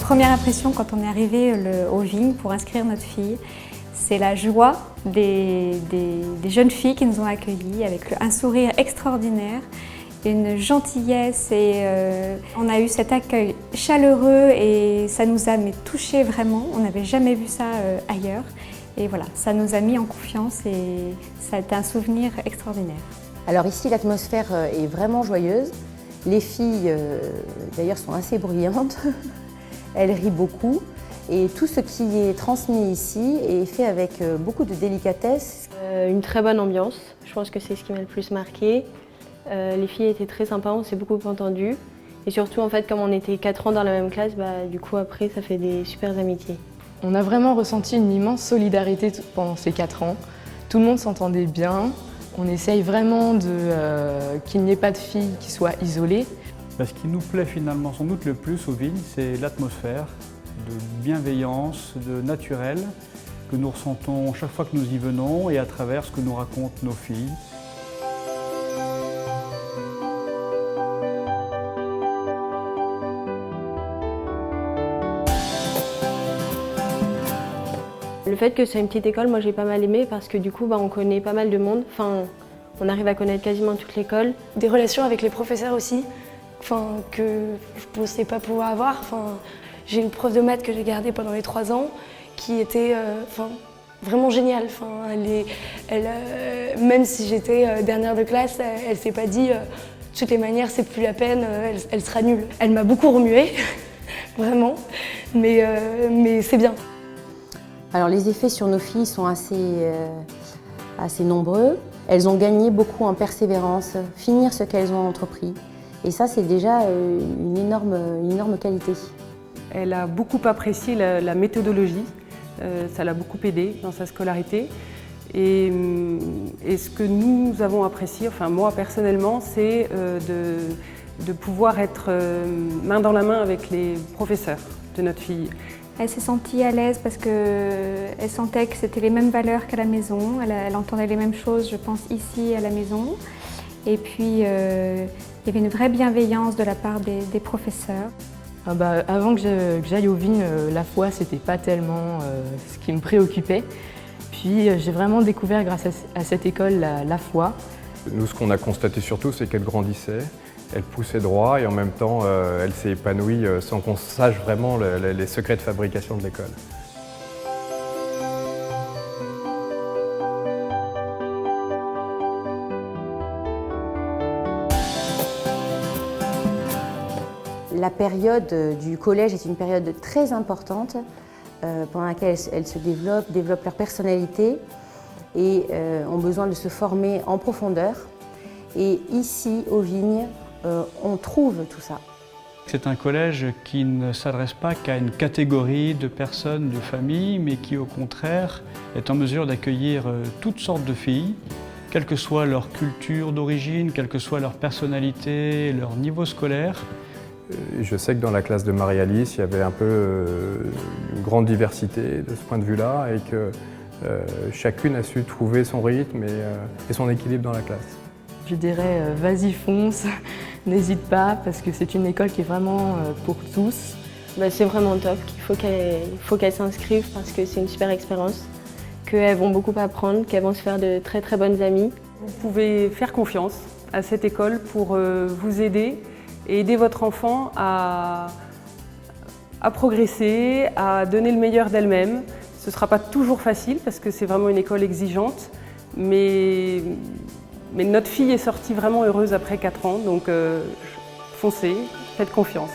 première impression quand on est arrivé aux vignes pour inscrire notre fille, c'est la joie des jeunes filles qui nous ont accueillis avec un sourire extraordinaire, une gentillesse et on a eu cet accueil chaleureux et ça nous a touchés vraiment. On n'avait jamais vu ça ailleurs et voilà, ça nous a mis en confiance et ça a été un souvenir extraordinaire. Alors ici, l'atmosphère est vraiment joyeuse. Les filles, d'ailleurs, sont assez bruyantes. Elles rient beaucoup. Et tout ce qui est transmis ici est fait avec beaucoup de délicatesse. Une très bonne ambiance. Je pense que c'est ce qui m'a le plus marqué. Les filles étaient très sympas, on s'est beaucoup entendues. Et surtout, en fait, comme on était 4 ans dans la même classe, du coup, après, ça fait des super amitiés. On a vraiment ressenti une immense solidarité pendant ces 4 ans. Tout le monde s'entendait bien. On essaye vraiment qu'il n'y ait pas de filles qui soient isolées. Ce qui nous plaît finalement sans doute le plus aux vignes, c'est l'atmosphère de bienveillance, de naturel que nous ressentons chaque fois que nous y venons et à travers ce que nous racontent nos filles. Le fait que c'est une petite école, moi j'ai pas mal aimé parce que du coup on connaît pas mal de monde. Enfin, on arrive à connaître quasiment toute l'école. Des relations avec les professeurs aussi, que je ne pensais pas pouvoir avoir. J'ai une prof de maths que j'ai gardée pendant les 3 ans qui était vraiment géniale. Même si j'étais dernière de classe, elle ne s'est pas dit de toutes les manières c'est plus la peine, elle sera nulle. Elle m'a beaucoup remuée, vraiment, mais c'est bien. Alors les effets sur nos filles sont assez nombreux. Elles ont gagné beaucoup en persévérance, finir ce qu'elles ont entrepris. Et ça, c'est déjà une énorme qualité. Elle a beaucoup apprécié la méthodologie, ça l'a beaucoup aidée dans sa scolarité. Et ce que nous avons apprécié, enfin moi personnellement, c'est de pouvoir être main dans la main avec les professeurs de notre fille. Elle s'est sentie à l'aise parce qu'elle sentait que c'était les mêmes valeurs qu'à la maison. Elle entendait les mêmes choses, je pense, ici à la maison. Et puis, il y avait une vraie bienveillance de la part des professeurs. Avant que j'aille aux vignes, la foi, c'était pas tellement ce qui me préoccupait. Puis, j'ai vraiment découvert grâce à cette école la foi. Nous, ce qu'on a constaté surtout, c'est qu'elle grandissait. Elle poussait droit et en même temps, elle s'est épanouie sans qu'on sache vraiment les secrets de fabrication de l'école. La période du collège est une période très importante pendant laquelle elles se développent leur personnalité et ont besoin de se former en profondeur. Et ici, aux vignes, on trouve tout ça. C'est un collège qui ne s'adresse pas qu'à une catégorie de personnes, de familles, mais qui au contraire est en mesure d'accueillir toutes sortes de filles, quelle que soit leur culture d'origine, quelle que soit leur personnalité, leur niveau scolaire. Je sais que dans la classe de Marie-Alice, il y avait un peu une grande diversité de ce point de vue-là et que chacune a su trouver son rythme et son équilibre dans la classe. Je dirais vas-y fonce, n'hésite pas parce que c'est une école qui est vraiment pour tous. C'est vraiment top, il faut qu'elles s'inscrivent parce que c'est une super expérience, qu'elles vont beaucoup apprendre, qu'elles vont se faire de très très bonnes amies. Vous pouvez faire confiance à cette école pour vous aider et aider votre enfant à progresser, à donner le meilleur d'elle-même. Ce ne sera pas toujours facile parce que c'est vraiment une école exigeante, mais notre fille est sortie vraiment heureuse après 4 ans, donc foncez, faites confiance.